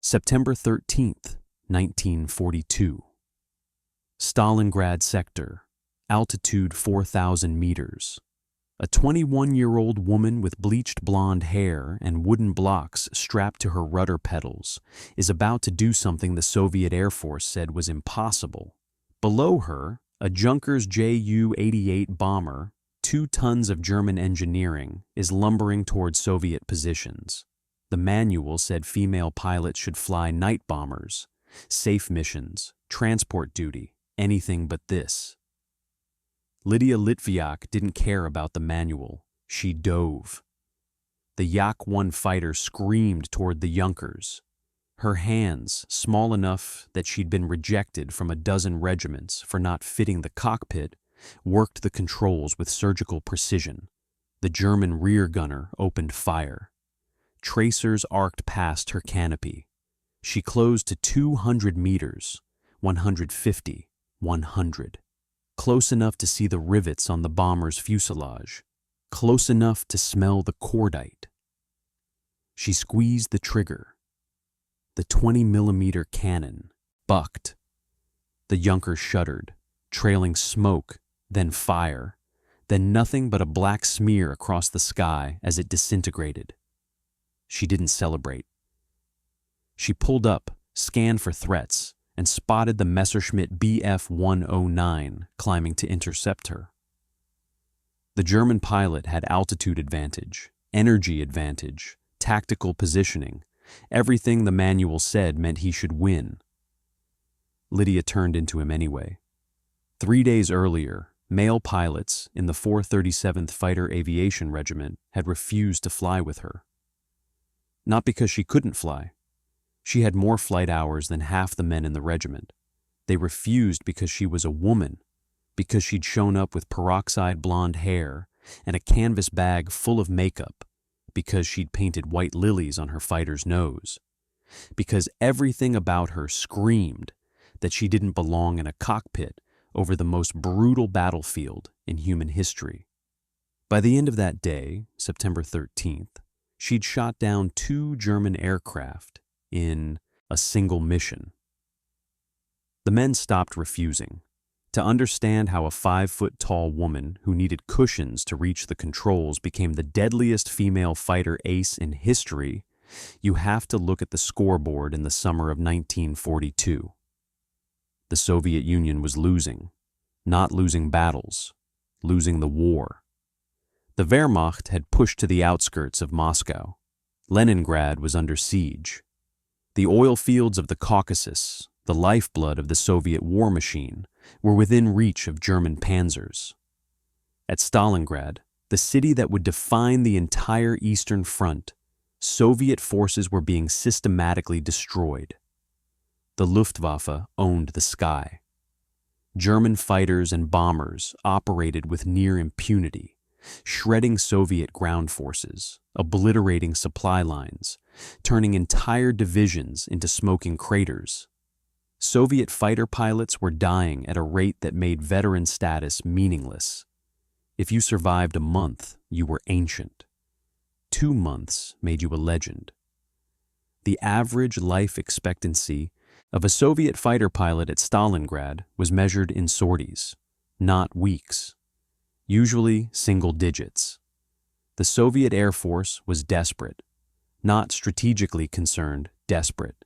September 13th, 1942. Stalingrad sector, altitude 4,000 meters. A 21-year-old woman with bleached blonde hair and wooden blocks strapped to her rudder pedals is about to do something the Soviet Air Force said was impossible. Below her, a Junkers Ju-88 bomber, 2 tons of German engineering, is lumbering toward Soviet positions. The manual said female pilots should fly night bombers, safe missions, transport duty, anything but this. Lydia Litvyak didn't care about the manual. She dove. The Yak-1 fighter screamed toward the Junkers. Her hands, small enough that she'd been rejected from a dozen regiments for not fitting the cockpit, worked the controls with surgical precision. The German rear gunner opened fire. Tracers arced past her canopy. She closed to 200 meters, 150, 100. Close enough to see the rivets on the bomber's fuselage, close enough to smell the cordite. She squeezed the trigger. The 20-millimeter cannon bucked. The Junker shuddered, trailing smoke, then fire, then nothing but a black smear across the sky as it disintegrated. She didn't celebrate. She pulled up, scanned for threats, and spotted the Messerschmitt Bf-109 climbing to intercept her. The German pilot had altitude advantage, energy advantage, tactical positioning. Everything the manual said meant he should win. Lydia turned into him anyway. 3 days earlier, male pilots in the 437th Fighter Aviation Regiment had refused to fly with her. Not because she couldn't fly. She had more flight hours than half the men in the regiment. They refused because she was a woman, because she'd shown up with peroxide blonde hair and a canvas bag full of makeup, because she'd painted white lilies on her fighter's nose, because everything about her screamed that she didn't belong in a cockpit over the most brutal battlefield in human history. By the end of that day, September 13th, she'd shot down 2 German aircraft in a single mission. The men stopped refusing. To understand how a 5-foot-tall woman who needed cushions to reach the controls became the deadliest female fighter ace in history, you have to look at the scoreboard in the summer of 1942. The Soviet Union was losing, not losing battles, losing the war. The Wehrmacht had pushed to the outskirts of Moscow. Leningrad was under siege. The oil fields of the Caucasus, the lifeblood of the Soviet war machine, were within reach of German panzers. At Stalingrad, the city that would define the entire Eastern Front, Soviet forces were being systematically destroyed. The Luftwaffe owned the sky. German fighters and bombers operated with near impunity, shredding Soviet ground forces, obliterating supply lines, turning entire divisions into smoking craters. Soviet fighter pilots were dying at a rate that made veteran status meaningless. If you survived a month, you were ancient. 2 months made you a legend. The average life expectancy of a Soviet fighter pilot at Stalingrad was measured in sorties, not weeks. Usually single digits. The Soviet Air Force was desperate, not strategically concerned, desperate,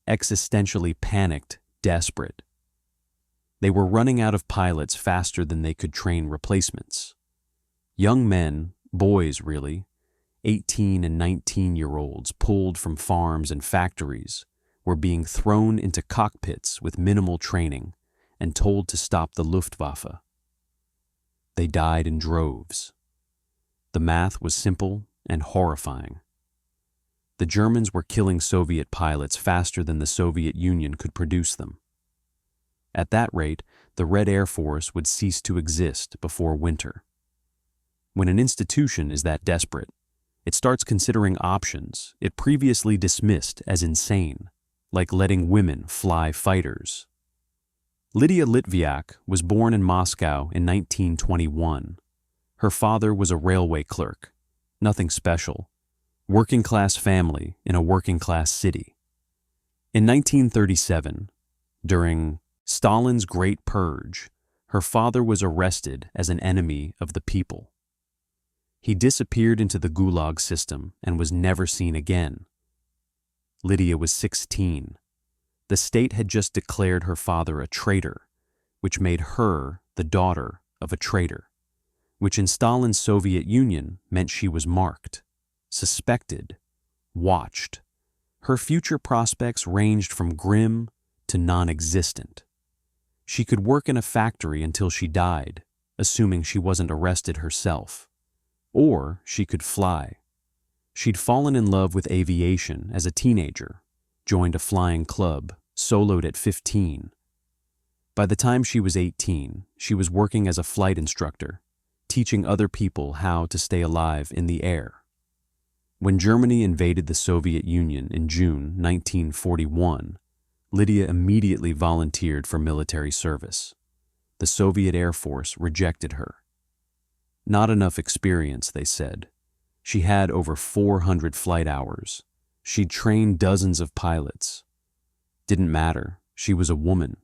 existentially panicked, desperate. They were running out of pilots faster than they could train replacements. Young men, boys really, 18 and 19-year-olds pulled from farms and factories, were being thrown into cockpits with minimal training and told to stop the Luftwaffe. They died in droves. The math was simple and horrifying. The Germans were killing Soviet pilots faster than the Soviet Union could produce them. At that rate, the Red Air Force would cease to exist before winter. When an institution is that desperate, it starts considering options it previously dismissed as insane, like letting women fly fighters. Lydia Litvyak was born in Moscow in 1921. Her father was a railway clerk, nothing special, working-class family in a working-class city. In 1937, during Stalin's Great Purge, her father was arrested as an enemy of the people. He disappeared into the Gulag system and was never seen again. Lydia was 16. The state had just declared her father a traitor, which made her the daughter of a traitor, which in Stalin's Soviet Union meant she was marked, suspected, watched. Her future prospects ranged from grim to non-existent. She could work in a factory until she died, assuming she wasn't arrested herself. Or she could fly. She'd fallen in love with aviation as a teenager, joined a flying club, soloed at 15. By the time she was 18, she was working as a flight instructor, teaching other people how to stay alive in the air. When Germany invaded the Soviet Union in June 1941, Lydia immediately volunteered for military service. The Soviet Air Force rejected her. Not enough experience, they said. She had over 400 flight hours. She'd trained dozens of pilots. Didn't matter. She was a woman.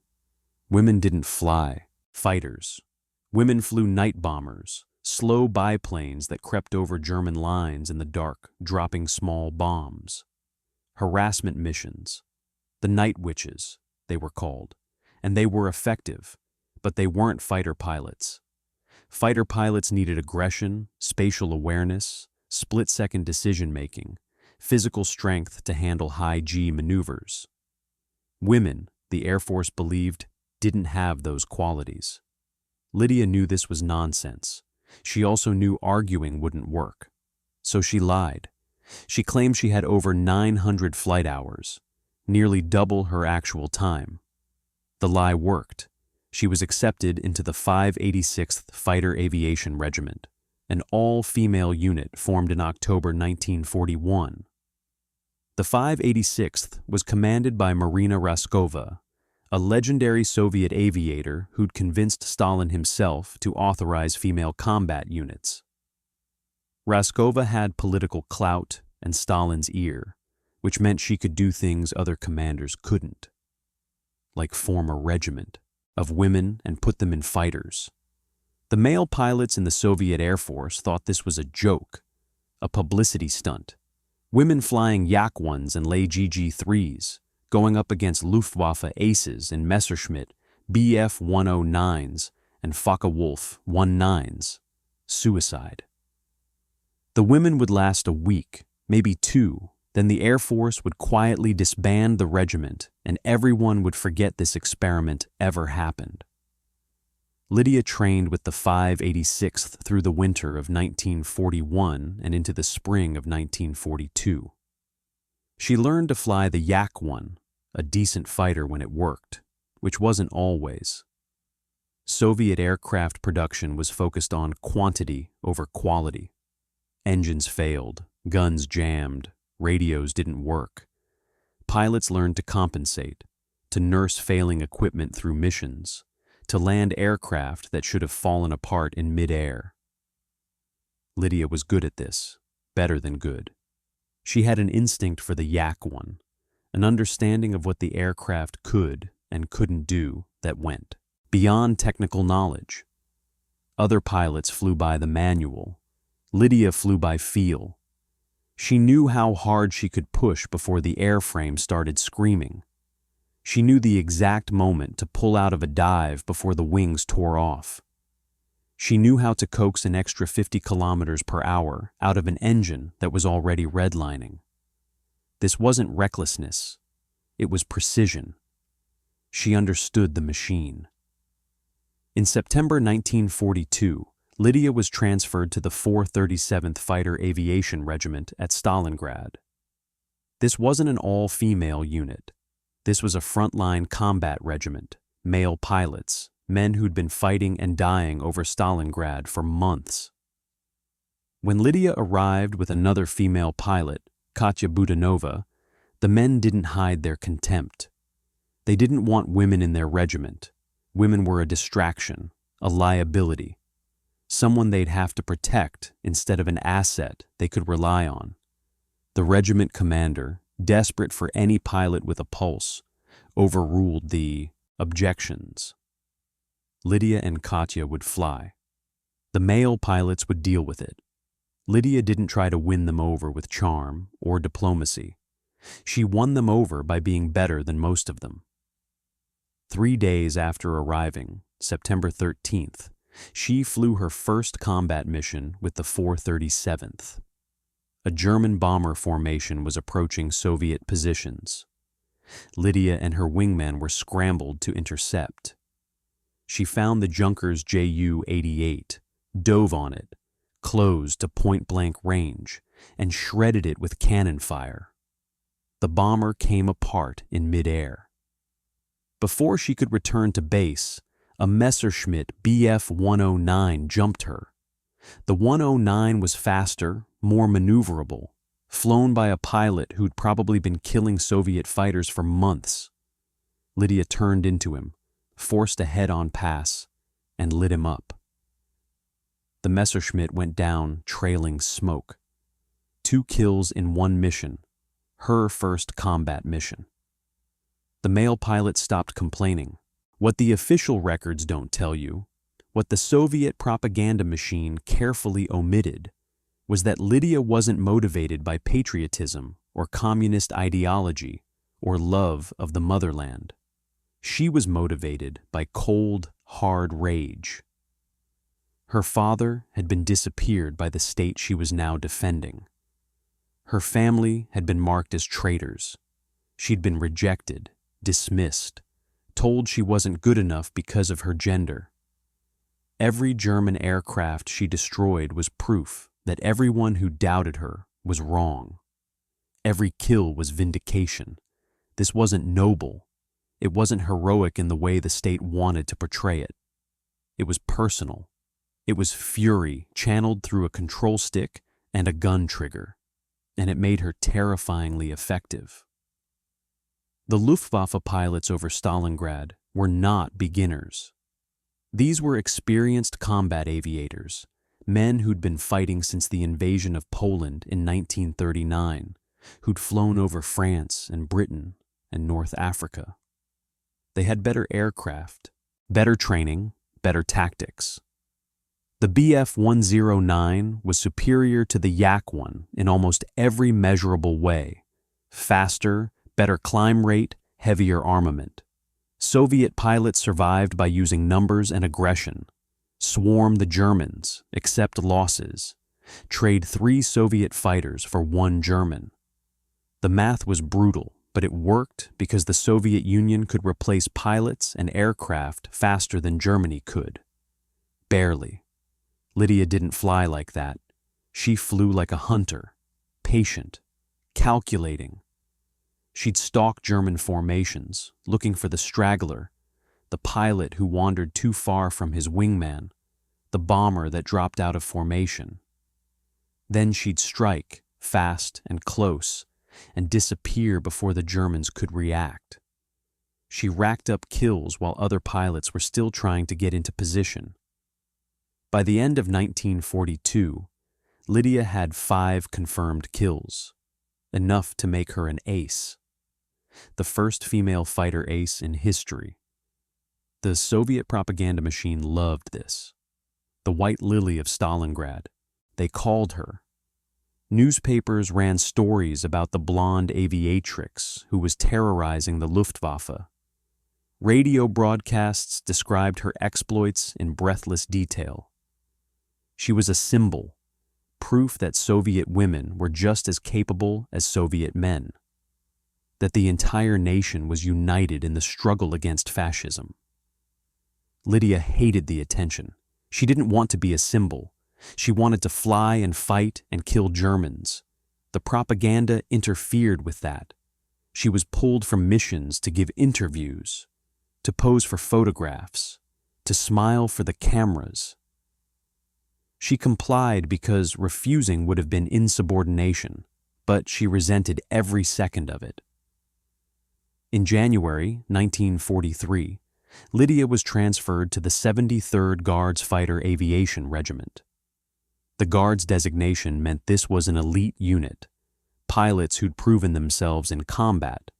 Women didn't fly fighters. Women flew night bombers, slow biplanes that crept over German lines in the dark, dropping small bombs. Harassment missions. The Night Witches, they were called. And they were effective, but they weren't fighter pilots. Fighter pilots needed aggression, spatial awareness, split-second decision-making, physical strength to handle high-G maneuvers. Women, the Air Force believed, didn't have those qualities. Lydia knew this was nonsense. She also knew arguing wouldn't work. So she lied. She claimed she had over 900 flight hours, nearly double her actual time. The lie worked. She was accepted into the 586th Fighter Aviation Regiment, an all-female unit formed in October 1941. The 586th was commanded by Marina Raskova, a legendary Soviet aviator who'd convinced Stalin himself to authorize female combat units. Raskova had political clout and Stalin's ear, which meant she could do things other commanders couldn't, like form a regiment of women and put them in fighters. The male pilots in the Soviet Air Force thought this was a joke, a publicity stunt. Women flying Yak-1s and GG-3s, going up against Luftwaffe aces in Messerschmitt Bf-109s and Focke-Wulf 19s. Suicide. The women would last a week, maybe two, then the Air Force would quietly disband the regiment and everyone would forget this experiment ever happened. Lydia trained with the 586th through the winter of 1941 and into the spring of 1942. She learned to fly the Yak-1, a decent fighter when it worked, which wasn't always. Soviet aircraft production was focused on quantity over quality. Engines failed, guns jammed, radios didn't work. Pilots learned to compensate, to nurse failing equipment through missions, to land aircraft that should have fallen apart in mid-air. Lydia was good at this, better than good. She had an instinct for the Yak-1, an understanding of what the aircraft could and couldn't do that went beyond technical knowledge. Other pilots flew by the manual. Lydia flew by feel. She knew how hard she could push before the airframe started screaming. She knew the exact moment to pull out of a dive before the wings tore off. She knew how to coax an extra 50 kilometers per hour out of an engine that was already redlining. This wasn't recklessness. It was precision. She understood the machine. In September 1942, Lydia was transferred to the 437th Fighter Aviation Regiment at Stalingrad. This wasn't an all-female unit. This was a frontline combat regiment, male pilots, men who'd been fighting and dying over Stalingrad for months. When Lydia arrived with another female pilot, Katya Budanova, the men didn't hide their contempt. They didn't want women in their regiment. Women were a distraction, a liability, someone they'd have to protect instead of an asset they could rely on. The regiment commander, desperate for any pilot with a pulse, overruled the objections. Lydia and Katya would fly. The male pilots would deal with it. Lydia didn't try to win them over with charm or diplomacy. She won them over by being better than most of them. 3 days after arriving, September 13th, she flew her first combat mission with the 437th. A German bomber formation was approaching Soviet positions. Lydia and her wingmen were scrambled to intercept. She found the Junkers Ju-88, dove on it, closed to point-blank range, and shredded it with cannon fire. The bomber came apart in mid-air. Before she could return to base, a Messerschmitt Bf-109 jumped her. The 109 was faster, more maneuverable, flown by a pilot who'd probably been killing Soviet fighters for months. Lydia turned into him, forced a head-on pass, and lit him up. The Messerschmitt went down trailing smoke. 2 kills in 1 mission, her first combat mission. The male pilot stopped complaining. What the official records don't tell you, what the Soviet propaganda machine carefully omitted, was that Lydia wasn't motivated by patriotism or communist ideology or love of the motherland. She was motivated by cold, hard rage. Her father had been disappeared by the state she was now defending. Her family had been marked as traitors. She'd been rejected, dismissed, told she wasn't good enough because of her gender. Every German aircraft she destroyed was proof that everyone who doubted her was wrong. Every kill was vindication. This wasn't noble. It wasn't heroic in the way the state wanted to portray it. It was personal. It was fury channeled through a control stick and a gun trigger, and it made her terrifyingly effective. The Luftwaffe pilots over Stalingrad were not beginners. These were experienced combat aviators, men who'd been fighting since the invasion of Poland in 1939, who'd flown over France and Britain and North Africa. They had better aircraft, better training, better tactics. The Bf-109 was superior to the Yak-1 in almost every measurable way: faster, better climb rate, heavier armament. Soviet pilots survived by using numbers and aggression. Swarm the Germans, accept losses. Trade 3 Soviet fighters for 1 German. The math was brutal, but it worked because the Soviet Union could replace pilots and aircraft faster than Germany could. Barely. Lydia didn't fly like that. She flew like a hunter, patient, calculating. She'd stalk German formations, looking for the straggler, the pilot who wandered too far from his wingman, the bomber that dropped out of formation. Then she'd strike, fast and close, and disappear before the Germans could react. She racked up kills while other pilots were still trying to get into position. By the end of 1942, Lydia had 5 confirmed kills, enough to make her an ace. The first female fighter ace in history. The Soviet propaganda machine loved this. The White Lily of Stalingrad, they called her. Newspapers ran stories about the blonde aviatrix who was terrorizing the Luftwaffe. Radio broadcasts described her exploits in breathless detail. She was a symbol, proof that Soviet women were just as capable as Soviet men, that the entire nation was united in the struggle against fascism. Lydia hated the attention. She didn't want to be a symbol. She wanted to fly and fight and kill Germans. The propaganda interfered with that. She was pulled from missions to give interviews, to pose for photographs, to smile for the cameras. She complied because refusing would have been insubordination, but she resented every second of it. In January 1943, Lydia was transferred to the 73rd Guards Fighter Aviation Regiment. The Guards designation meant this was an elite unit, pilots who'd proven themselves in combat,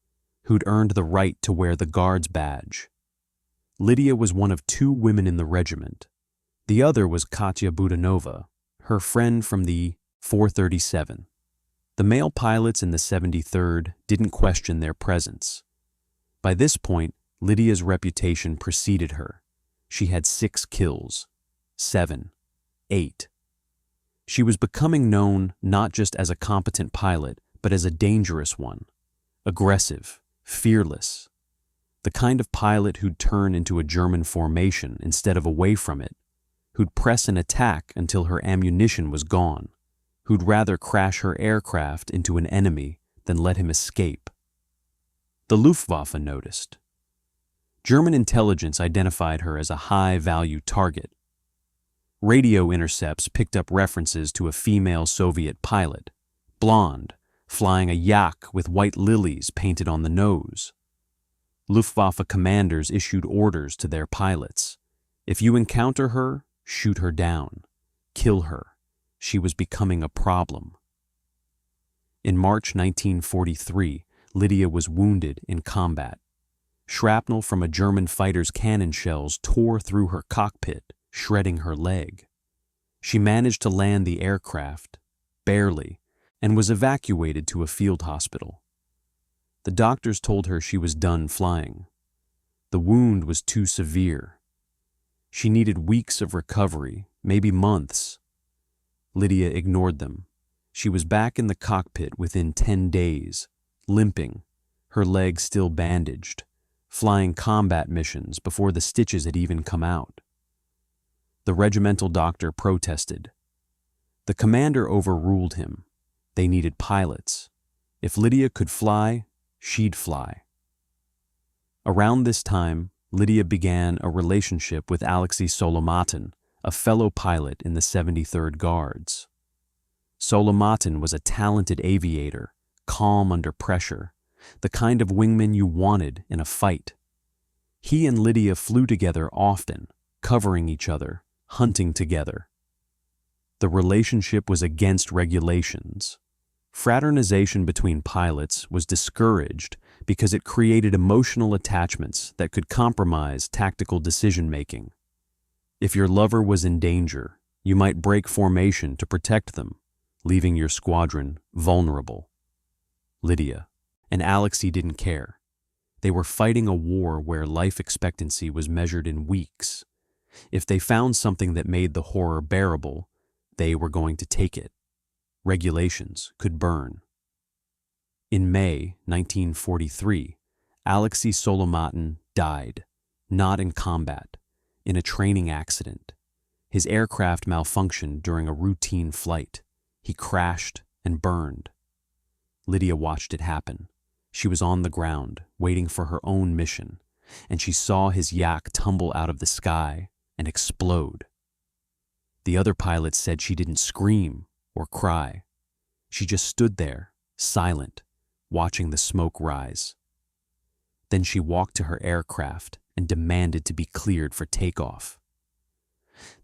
who'd earned the right to wear the guard's badge. Lydia was one of 2 women in the regiment. The other was Katya Budanova, her friend from the 437. The male pilots in the 73rd didn't question their presence. By this point, Lydia's reputation preceded her. She had 6 kills, 7, 8. She was becoming known not just as a competent pilot, but as a dangerous one, aggressive, fearless, the kind of pilot who'd turn into a German formation instead of away from it, who'd press an attack until her ammunition was gone, who'd rather crash her aircraft into an enemy than let him escape. The Luftwaffe noticed. German intelligence identified her as a high-value target. Radio intercepts picked up references to a female Soviet pilot, blonde, flying a yak with white lilies painted on the nose. Luftwaffe commanders issued orders to their pilots. If you encounter her, shoot her down. Kill her. She was becoming a problem. In March 1943, Lydia was wounded in combat. Shrapnel from a German fighter's cannon shells tore through her cockpit, shredding her leg. She managed to land the aircraft, barely, and was evacuated to a field hospital. The doctors told her she was done flying. The wound was too severe. She needed weeks of recovery, maybe months. Lydia ignored them. She was back in the cockpit within 10 days, limping, her leg still bandaged, flying combat missions before the stitches had even come out. The regimental doctor protested. The commander overruled him. They needed pilots. If Lydia could fly, she'd fly. Around this time, Lydia began a relationship with Alexei Solomatin, a fellow pilot in the 73rd Guards. Solomatin was a talented aviator, calm under pressure, the kind of wingman you wanted in a fight. He and Lydia flew together often, covering each other, hunting together. The relationship was against regulations. Fraternization between pilots was discouraged because it created emotional attachments that could compromise tactical decision-making. If your lover was in danger, you might break formation to protect them, leaving your squadron vulnerable. Lydia and Alexei didn't care. They were fighting a war where life expectancy was measured in weeks. If they found something that made the horror bearable, they were going to take it. Regulations could burn. In May 1943, Alexei Solomatin died, not in combat, in a training accident. His aircraft malfunctioned during a routine flight. He crashed and burned. Lydia watched it happen. She was on the ground, waiting for her own mission, and she saw his yak tumble out of the sky and explode. The other pilots said she didn't scream or cry. She just stood there, silent, watching the smoke rise. Then she walked to her aircraft and demanded to be cleared for takeoff.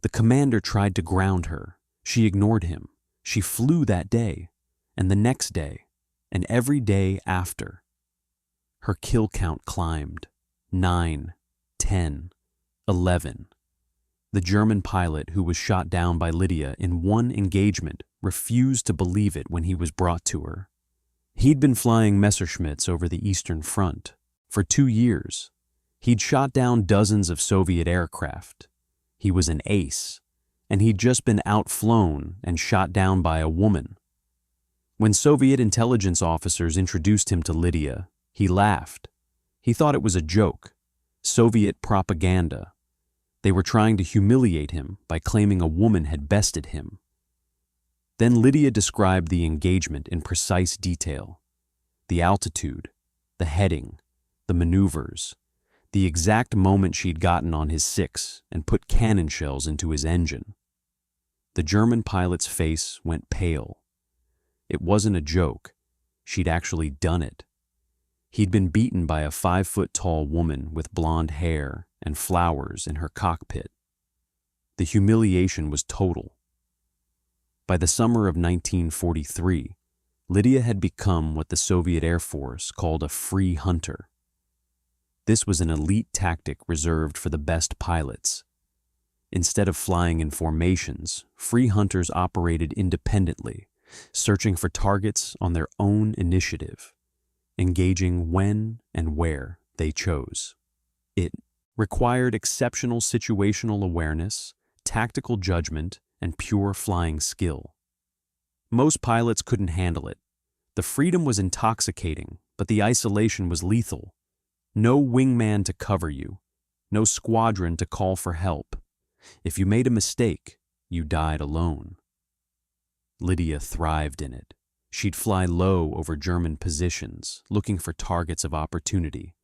The commander tried to ground her. She ignored him. She flew that day, and the next day, and every day after. Her kill count climbed. 9, 10, 11. The German pilot who was shot down by Lydia in one engagement refused to believe it when he was brought to her. He'd been flying Messerschmitts over the Eastern Front for 2 years. He'd shot down dozens of Soviet aircraft. He was an ace, and he'd just been outflown and shot down by a woman. When Soviet intelligence officers introduced him to Lydia, he laughed. He thought it was a joke, Soviet propaganda. They were trying to humiliate him by claiming a woman had bested him. Then Lydia described the engagement in precise detail. The altitude, the heading, the maneuvers, the exact moment she'd gotten on his 6 and put cannon shells into his engine. The German pilot's face went pale. It wasn't a joke. She'd actually done it. He'd been beaten by a 5-foot-tall woman with blonde hair and flowers in her cockpit. The humiliation was total. By the summer of 1943, Lydia had become what the Soviet Air Force called a free hunter. This was an elite tactic reserved for the best pilots. Instead of flying in formations, free hunters operated independently, searching for targets on their own initiative, engaging when and where they chose. It required exceptional situational awareness, tactical judgment, and pure flying skill. Most pilots couldn't handle it. The freedom was intoxicating, but the isolation was lethal. No wingman to cover you, no squadron to call for help. If you made a mistake, you died alone. Lydia thrived in it. She'd fly low over German positions, looking for targets of opportunity,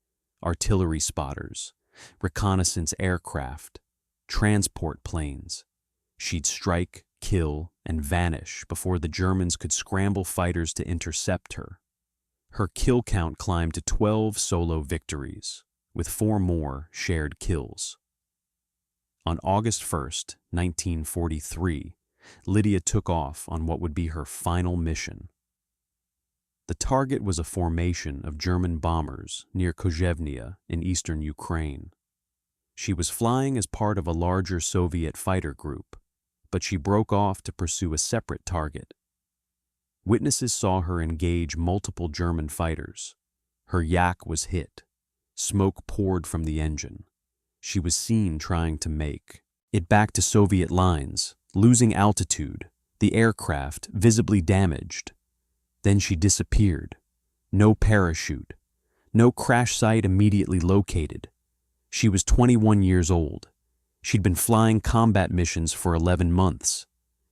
artillery spotters, reconnaissance aircraft, transport planes. She'd strike, kill, and vanish before the Germans could scramble fighters to intercept her. Her kill count climbed to 12 solo victories, with 4 more shared kills. On August 1st, 1943, Lydia took off on what would be her final mission. The target was a formation of German bombers near Kozhevnia in eastern Ukraine. She was flying as part of a larger Soviet fighter group, but she broke off to pursue a separate target. Witnesses saw her engage multiple German fighters. Her yak was hit. Smoke poured from the engine. She was seen trying to make it back to Soviet lines, losing altitude, the aircraft visibly damaged. Then she disappeared. No parachute. No crash site immediately located. She was 21 years old. She'd been flying combat missions for 11 months.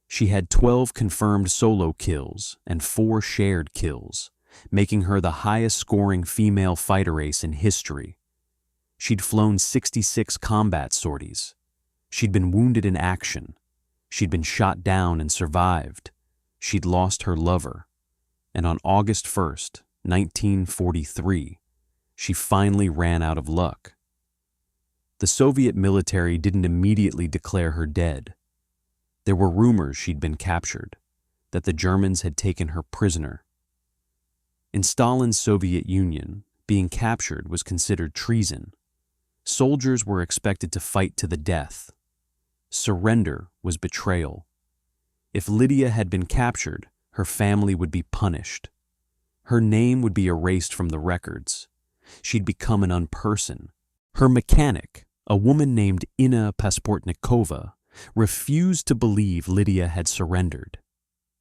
She had 12 confirmed solo kills and 4 shared kills, making her the highest-scoring female fighter ace in history. She'd flown 66 combat sorties. She'd been wounded in action. She'd been shot down and survived. She'd lost her lover. And on August 1st, 1943, she finally ran out of luck. The Soviet military didn't immediately declare her dead. There were rumors she'd been captured, that the Germans had taken her prisoner. In Stalin's Soviet Union, being captured was considered treason. Soldiers were expected to fight to the death. Surrender was betrayal. If Lydia had been captured, her family would be punished. Her name would be erased from the records. She'd become an unperson. Her mechanic, a woman named Inna Pasportnikova, refused to believe Lydia had surrendered.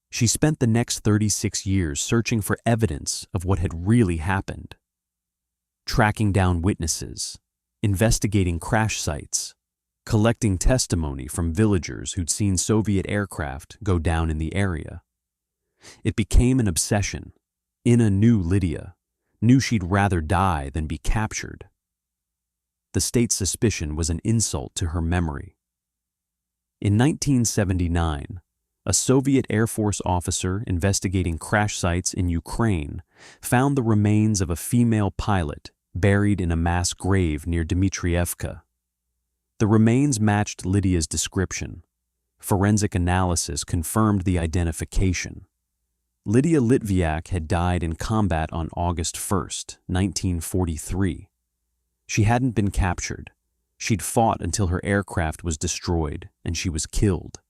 She spent the next 36 years searching for evidence of what had really happened. Tracking down witnesses, investigating crash sites, collecting testimony from villagers who'd seen Soviet aircraft go down in the area. It became an obsession. Inna knew Lydia, knew she'd rather die than be captured. The state's suspicion was an insult to her memory. In 1979, a Soviet Air Force officer investigating crash sites in Ukraine found the remains of a female pilot buried in a mass grave near Dmitrievka. The remains matched Lydia's description. Forensic analysis confirmed the identification. Lydia Litvyak had died in combat on August 1st, 1943. She hadn't been captured. She'd fought until her aircraft was destroyed and she was killed.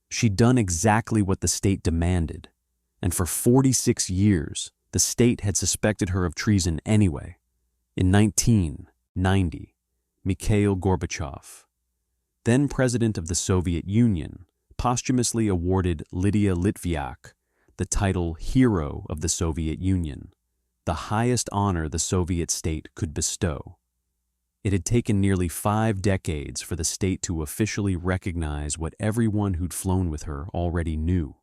She'd done exactly what the state demanded, and for 46 years, the state had suspected her of treason anyway. In 1990, Mikhail Gorbachev, then president of the Soviet Union, posthumously awarded Lydia Litvyak the title Hero of the Soviet Union, the highest honor the Soviet state could bestow. It had taken nearly 5 decades for the state to officially recognize what everyone who'd flown with her already knew.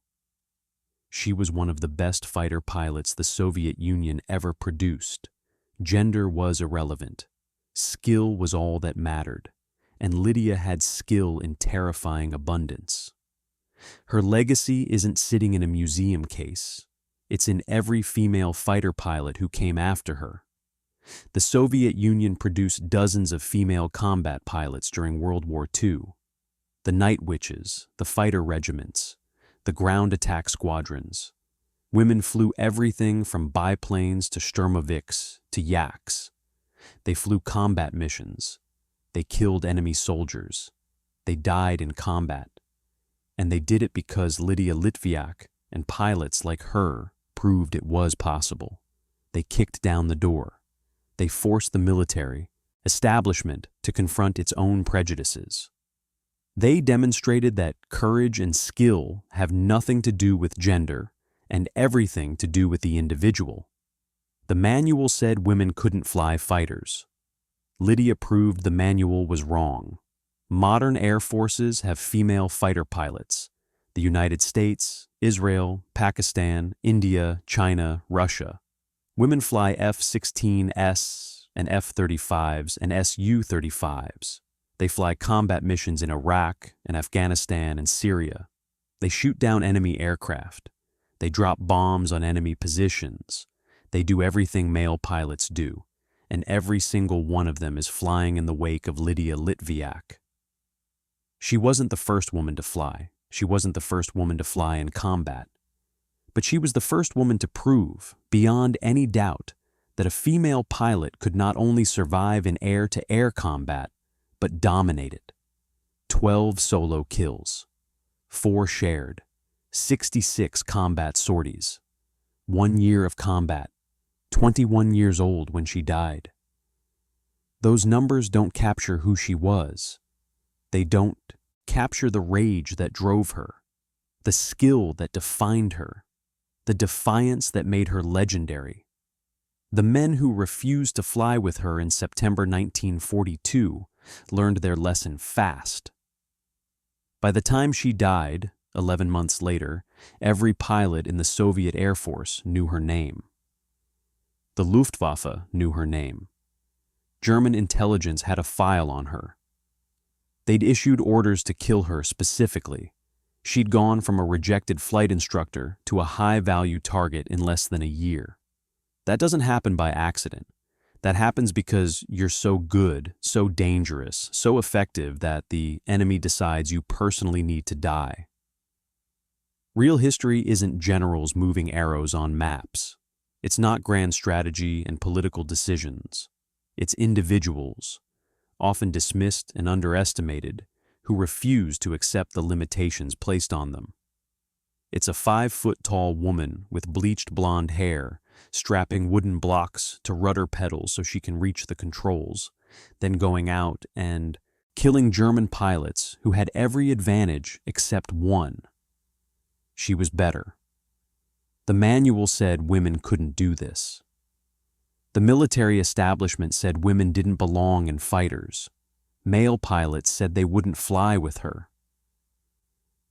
She was one of the best fighter pilots the Soviet Union ever produced. Gender was irrelevant. Skill was all that mattered, and Lydia had skill in terrifying abundance. Her legacy isn't sitting in a museum case. It's in every female fighter pilot who came after her. The Soviet Union produced dozens of female combat pilots during World War II. The Night Witches, the fighter regiments, the ground attack squadrons. Women flew everything from biplanes to Sturmovix to yaks. They flew combat missions. They killed enemy soldiers. They died in combat. And they did it because Lydia Litvyak and pilots like her proved it was possible. They kicked down the door. They forced the military, establishment, to confront its own prejudices. They demonstrated that courage and skill have nothing to do with gender and everything to do with the individual. The manual said women couldn't fly fighters. Lydia proved the manual was wrong. Modern air forces have female fighter pilots. The United States, Israel, Pakistan, India, China, Russia. Women fly F-16S and F-35s and Su-35s. They fly combat missions in Iraq and Afghanistan and Syria. They shoot down enemy aircraft. They drop bombs on enemy positions. They do everything male pilots do, and every single one of them is flying in the wake of Lydia Litvyak. She wasn't the first woman to fly. She wasn't the first woman to fly in combat. But she was the first woman to prove, beyond any doubt, that a female pilot could not only survive in air-to-air combat, but dominate it. 12 solo kills, 4 shared, 66 combat sorties, 1 year of combat, 21 years old when she died. Those numbers don't capture who she was. They don't capture the rage that drove her, the skill that defined her, the defiance that made her legendary. The men who refused to fly with her in September 1942 learned their lesson fast. By the time she died, 11 months later, every pilot in the Soviet Air Force knew her name. The Luftwaffe knew her name. German intelligence had a file on her. They'd issued orders to kill her specifically. She'd gone from a rejected flight instructor to a high-value target in less than a year. That doesn't happen by accident. That happens because you're so good, so dangerous, so effective that the enemy decides you personally need to die. Real history isn't generals moving arrows on maps. It's not grand strategy and political decisions. It's individuals, often dismissed and underestimated, who refuse to accept the limitations placed on them. It's a 5-foot-tall woman with bleached blonde hair, strapping wooden blocks to rudder pedals so she can reach the controls, then going out and killing German pilots who had every advantage except one. She was better. The manual said women couldn't do this. The military establishment said women didn't belong in fighters. Male pilots said they wouldn't fly with her.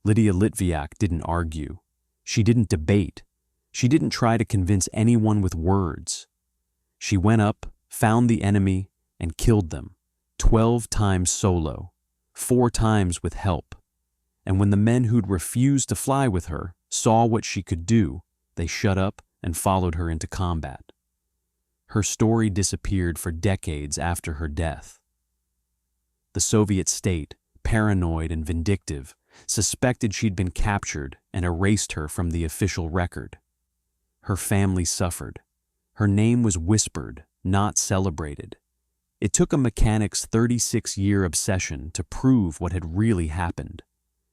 Lydia Litvyak didn't argue. She didn't debate. She didn't try to convince anyone with words. She went up, found the enemy, and killed them, 12 times solo, 4 times with help. And when the men who'd refused to fly with her saw what she could do, they shut up and followed her into combat. Her story disappeared for decades after her death. The Soviet state, paranoid and vindictive, suspected she'd been captured and erased her from the official record. Her family suffered. Her name was whispered, not celebrated. It took a mechanic's 36-year obsession to prove what had really happened,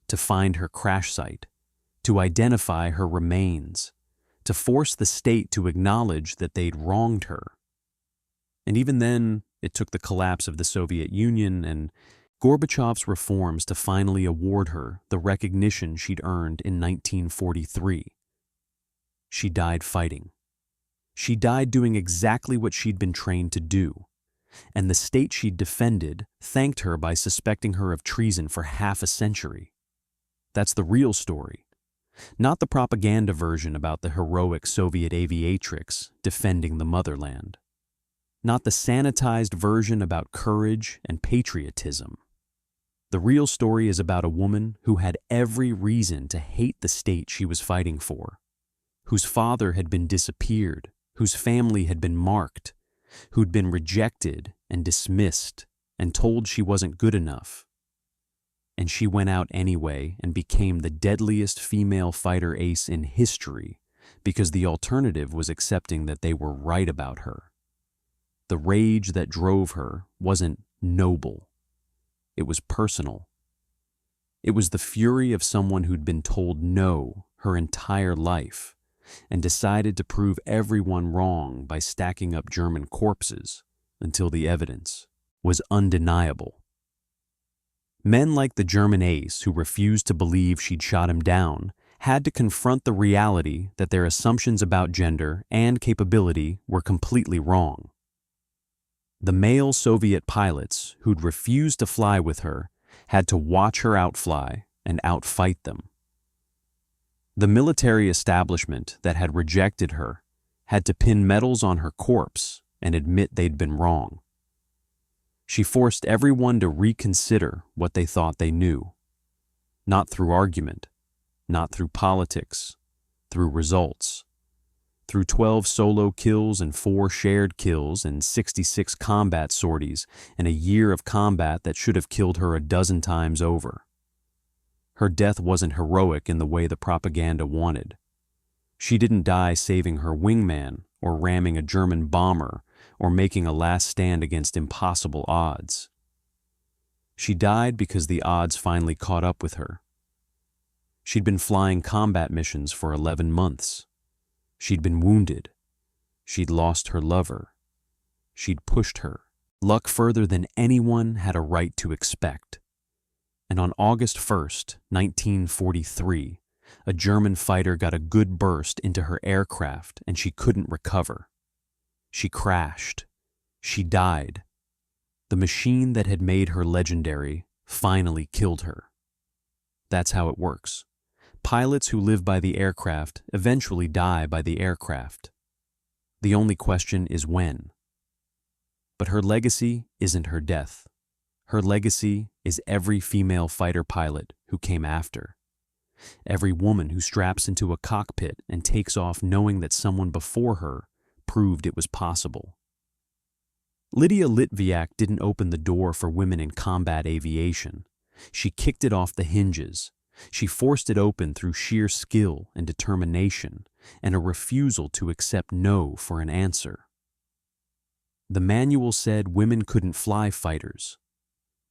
to find her crash site, to identify her remains, to force the state to acknowledge that they'd wronged her. And even then, it took the collapse of the Soviet Union and Gorbachev's reforms to finally award her the recognition she'd earned in 1943. She died fighting. She died doing exactly what she'd been trained to do, and the state she'd defended thanked her by suspecting her of treason for half a century. That's the real story, not the propaganda version about the heroic Soviet aviatrix defending the motherland, not the sanitized version about courage and patriotism. The real story is about a woman who had every reason to hate the state she was fighting for, whose father had been disappeared, whose family had been marked, who'd been rejected and dismissed and told she wasn't good enough. And she went out anyway and became the deadliest female fighter ace in history because the alternative was accepting that they were right about her. The rage that drove her wasn't noble. It was personal. It was the fury of someone who'd been told no her entire life and decided to prove everyone wrong by stacking up German corpses until the evidence was undeniable. Men like the German ace who refused to believe she'd shot him down had to confront the reality that their assumptions about gender and capability were completely wrong. The male Soviet pilots who'd refused to fly with her had to watch her outfly and outfight them. The military establishment that had rejected her had to pin medals on her corpse and admit they'd been wrong. She forced everyone to reconsider what they thought they knew, not through argument, not through politics, through results. Through 12 solo kills and 4 shared kills and 66 combat sorties and a year of combat that should have killed her a dozen times over. Her death wasn't heroic in the way the propaganda wanted. She didn't die saving her wingman or ramming a German bomber or making a last stand against impossible odds. She died because the odds finally caught up with her. She'd been flying combat missions for 11 months. She'd been wounded. She'd lost her lover. She'd pushed her luck further than anyone had a right to expect. And on August 1st, 1943, a German fighter got a good burst into her aircraft and she couldn't recover. She crashed. She died. The machine that had made her legendary finally killed her. That's how it works. Pilots who live by the aircraft eventually die by the aircraft. The only question is when. But her legacy isn't her death. Her legacy is every female fighter pilot who came after. Every woman who straps into a cockpit and takes off knowing that someone before her proved it was possible. Lydia Litvyak didn't open the door for women in combat aviation. She kicked it off the hinges. She forced it open through sheer skill and determination and a refusal to accept no for an answer. The manual said women couldn't fly fighters.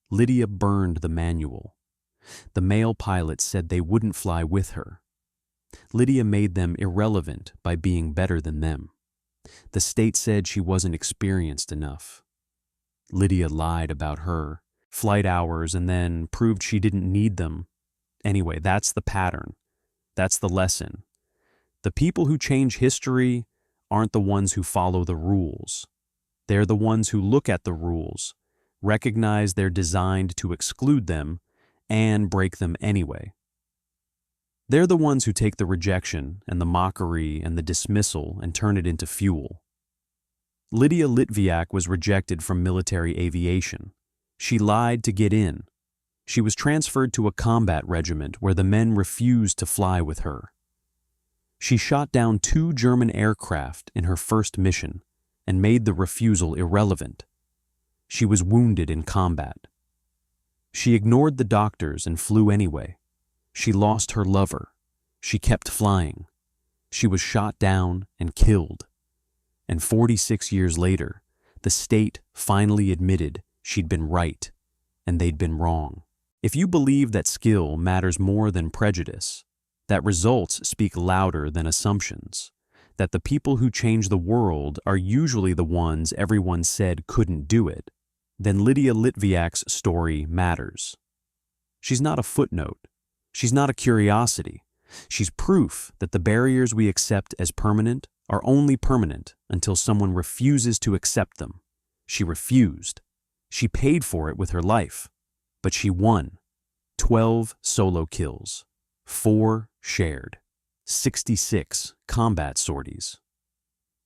Lydia burned the manual. The male pilots said they wouldn't fly with her. Lydia made them irrelevant by being better than them. The state said she wasn't experienced enough. Lydia lied about her flight hours and then proved she didn't need them. Anyway, that's the pattern. That's the lesson. The people who change history aren't the ones who follow the rules. They're the ones who look at the rules, recognize they're designed to exclude them, and break them anyway. They're the ones who take the rejection and the mockery and the dismissal and turn it into fuel. Lydia Litvyak was rejected from military aviation. She lied to get in. She was transferred to a combat regiment where the men refused to fly with her. She shot down 2 German aircraft in her first mission and made the refusal irrelevant. She was wounded in combat. She ignored the doctors and flew anyway. She lost her lover. She kept flying. She was shot down and killed. And 46 years later, the state finally admitted she'd been right and they'd been wrong. If you believe that skill matters more than prejudice, that results speak louder than assumptions, that the people who change the world are usually the ones everyone said couldn't do it, then Lydia Litvyak's story matters. She's not a footnote. She's not a curiosity. She's proof that the barriers we accept as permanent are only permanent until someone refuses to accept them. She refused. She paid for it with her life. But she won. 12 solo kills, 4 shared, 66 combat sorties.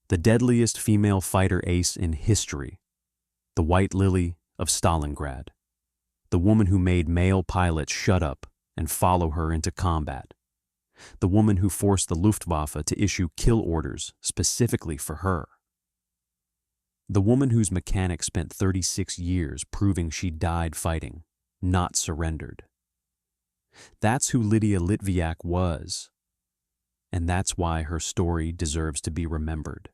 The deadliest female fighter ace in history. The White Lily of Stalingrad. The woman who made male pilots shut up and follow her into combat. The woman who forced the Luftwaffe to issue kill orders specifically for her. The woman whose mechanic spent 36 years proving she died fighting, not surrendered. That's who Lydia Litvyak was. and that's why her story deserves to be remembered.